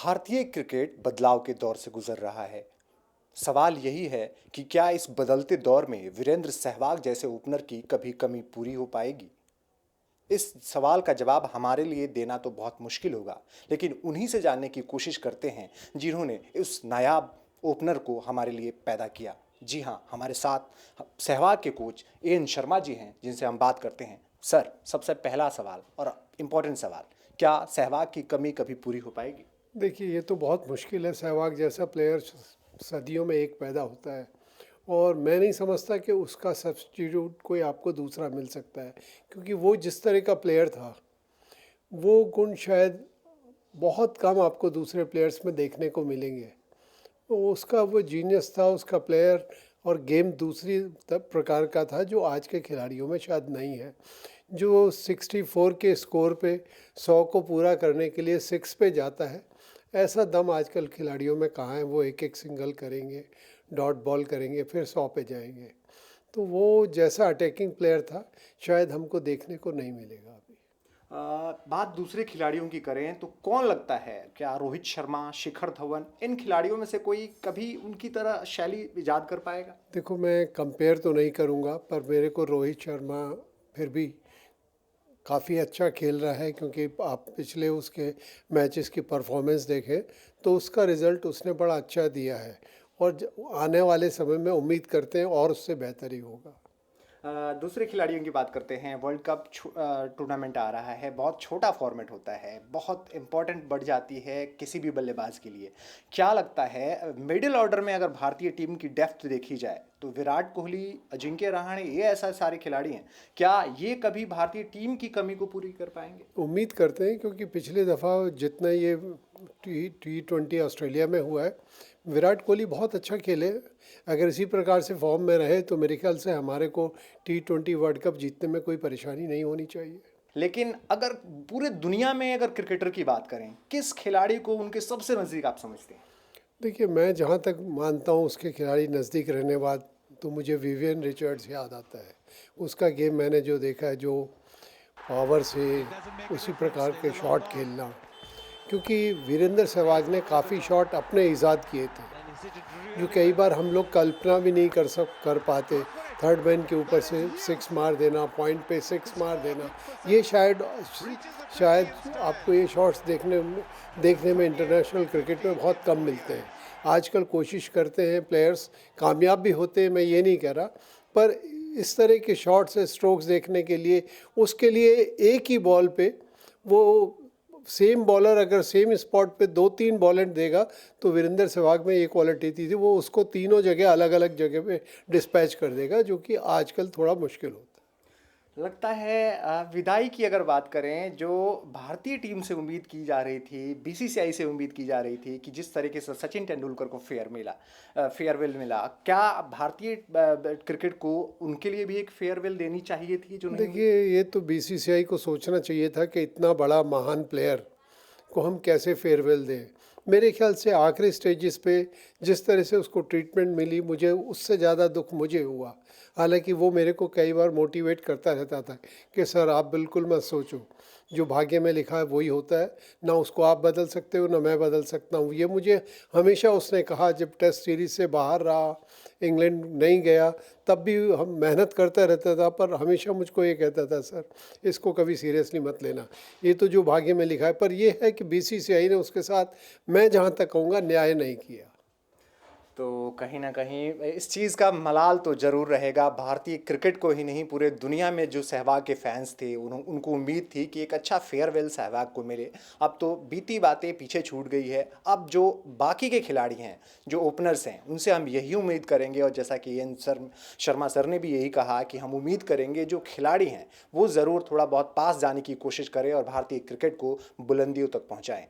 भारतीय क्रिकेट बदलाव के दौर से गुजर रहा है। सवाल यही है कि क्या इस बदलते दौर में वीरेंद्र सहवाग जैसे ओपनर की कभी कमी पूरी हो पाएगी। इस सवाल का जवाब हमारे लिए देना तो बहुत मुश्किल होगा, लेकिन उन्हीं से जानने की कोशिश करते हैं जिन्होंने उस नायाब ओपनर को हमारे लिए पैदा किया। जी हाँ, हमारे साथ सहवाग के कोच एन शर्मा जी हैं, जिनसे हम बात करते हैं। सर, सबसे पहला सवाल और इम्पोर्टेंट सवाल, क्या सहवाग की कमी कभी पूरी हो पाएगी? देखिए, ये तो बहुत मुश्किल है। सहवाग जैसा प्लेयर सदियों में एक पैदा होता है और मैं नहीं समझता कि उसका सब्स्टिट्यूट कोई आपको दूसरा मिल सकता है, क्योंकि वो जिस तरह का प्लेयर था, वो गुण शायद बहुत कम आपको दूसरे प्लेयर्स में देखने को मिलेंगे। तो उसका वो जीनियस था, उसका प्लेयर और गेम दूसरी प्रकार का था जो आज के खिलाड़ियों में शायद नहीं है। जो 64 के स्कोर पे 100 को पूरा करने के लिए 6 पे जाता है, ऐसा दम आजकल खिलाड़ियों में कहाँ है। वो एक एक सिंगल करेंगे, डॉट बॉल करेंगे, फिर 100 पे जाएंगे। तो वो जैसा अटैकिंग प्लेयर था, शायद हमको देखने को नहीं मिलेगा अभी। बात दूसरे खिलाड़ियों की करें तो कौन लगता है, क्या रोहित शर्मा, शिखर धवन, इन खिलाड़ियों में से कोई कभी उनकी तरह शैली इजाद कर पाएगा? देखो, मैं कंपेयर तो नहीं करूँगा, पर मेरे को रोहित शर्मा फिर भी काफ़ी अच्छा खेल रहा है, क्योंकि आप पिछले उसके मैचेस की परफॉर्मेंस देखें तो उसका रिज़ल्ट उसने बड़ा अच्छा दिया है और आने वाले समय में उम्मीद करते हैं और उससे बेहतर ही होगा। दूसरे खिलाड़ियों की बात करते हैं। वर्ल्ड कप टूर्नामेंट आ रहा है, बहुत छोटा फॉर्मेट होता है, बहुत इंपॉर्टेंट बढ़ जाती है किसी भी बल्लेबाज के लिए। क्या लगता है, मिडिल ऑर्डर में अगर भारतीय टीम की डेप्थ देखी जाए तो विराट कोहली, अजिंक्य रहाणे, ये ऐसा सारे खिलाड़ी हैं, क्या ये कभी भारतीय टीम की कमी को पूरी कर पाएंगे? उम्मीद करते हैं, क्योंकि पिछले दफ़ा जितना ये T20 ऑस्ट्रेलिया में हुआ है, विराट कोहली बहुत अच्छा खेले। अगर इसी प्रकार से फॉर्म में रहे तो मेरे ख्याल से हमारे को T20 वर्ल्ड कप जीतने में कोई परेशानी नहीं होनी चाहिए। लेकिन अगर पूरे दुनिया में अगर क्रिकेटर की बात करें, किस खिलाड़ी को उनके सबसे नज़दीक आप समझते हैं? देखिए, मैं जहाँ तक मानता हूँ उसके खिलाड़ी नज़दीक रहने बाद तो मुझे विवियन रिचर्ड्स याद आता है। उसका गेम मैंने जो देखा है, जो पावर से उसी प्रकार के शॉट खेलना, क्योंकि वीरेंद्र सहवाग ने काफ़ी शॉट अपने ईजाद किए थे जो कई बार हम लोग कल्पना भी नहीं कर पाते। थर्ड मैन के ऊपर से 6 मार देना, पॉइंट पे 6 मार देना, ये शायद आपको ये शॉट्स देखने में इंटरनेशनल क्रिकेट में बहुत कम मिलते हैं। आजकल कोशिश करते हैं प्लेयर्स, कामयाब भी होते हैं, मैं ये नहीं कह रहा, पर इस तरह के शॉट्स स्ट्रोक्स देखने के लिए उसके लिए एक ही बॉल पे वो सेम बॉलर अगर सेम स्पॉट पे 2-3 बॉलर देगा तो वीरेंद्र सहवाग में ये क्वालिटी थी वो उसको तीनों जगह अलग अलग जगह पे डिस्पैच कर देगा, जो कि आजकल थोड़ा मुश्किल होता है। लगता है विदाई की अगर बात करें, जो भारतीय टीम से उम्मीद की जा रही थी, बीसीसीआई से उम्मीद की जा रही थी कि जिस तरीके से सचिन तेंदुलकर को फेयरवेल मिला, क्या भारतीय क्रिकेट को उनके लिए भी एक फेयरवेल देनी चाहिए थी जो नहीं हुई? देखिए, ये तो बीसीसीआई को सोचना चाहिए था कि इतना बड़ा महान प्लेयर को हम कैसे फेयरवेल दें। मेरे ख्याल से आखिरी स्टेजेस पे जिस तरह से उसको ट्रीटमेंट मिली, मुझे उससे ज़्यादा दुख मुझे हुआ। हालांकि वो मेरे को कई बार मोटिवेट करता रहता था कि सर, आप बिल्कुल मत सोचो, जो भाग्य में लिखा है वही होता है, ना उसको आप बदल सकते हो ना मैं बदल सकता हूँ। ये मुझे हमेशा उसने कहा। जब टेस्ट सीरीज़ से बाहर रहा, इंग्लैंड नहीं गया, तब भी हम मेहनत करता रहता था, पर हमेशा मुझको ये कहता था, सर इसको कभी सीरियसली मत लेना, ये तो जो भाग्य में लिखा है। पर यह है कि बीसीसीआई ने उसके साथ, मैं जहाँ तक कहूँगा, न्याय नहीं किया। तो कहीं ना कहीं इस चीज़ का मलाल तो ज़रूर रहेगा भारतीय क्रिकेट को ही नहीं, पूरे दुनिया में जो सहवाग के फैंस थे उनको उम्मीद थी कि एक अच्छा फेयरवेल सहवाग को मिले। अब तो बीती बातें पीछे छूट गई है। अब जो बाकी के खिलाड़ी हैं, जो ओपनर्स हैं, उनसे हम यही उम्मीद करेंगे, और जैसा कि एन शर्मा सर ने भी यही कहा कि हम उम्मीद करेंगे जो खिलाड़ी हैं वो ज़रूर थोड़ा बहुत पास जाने की कोशिश करें और भारतीय क्रिकेट को बुलंदियों तक पहुँचाएँ।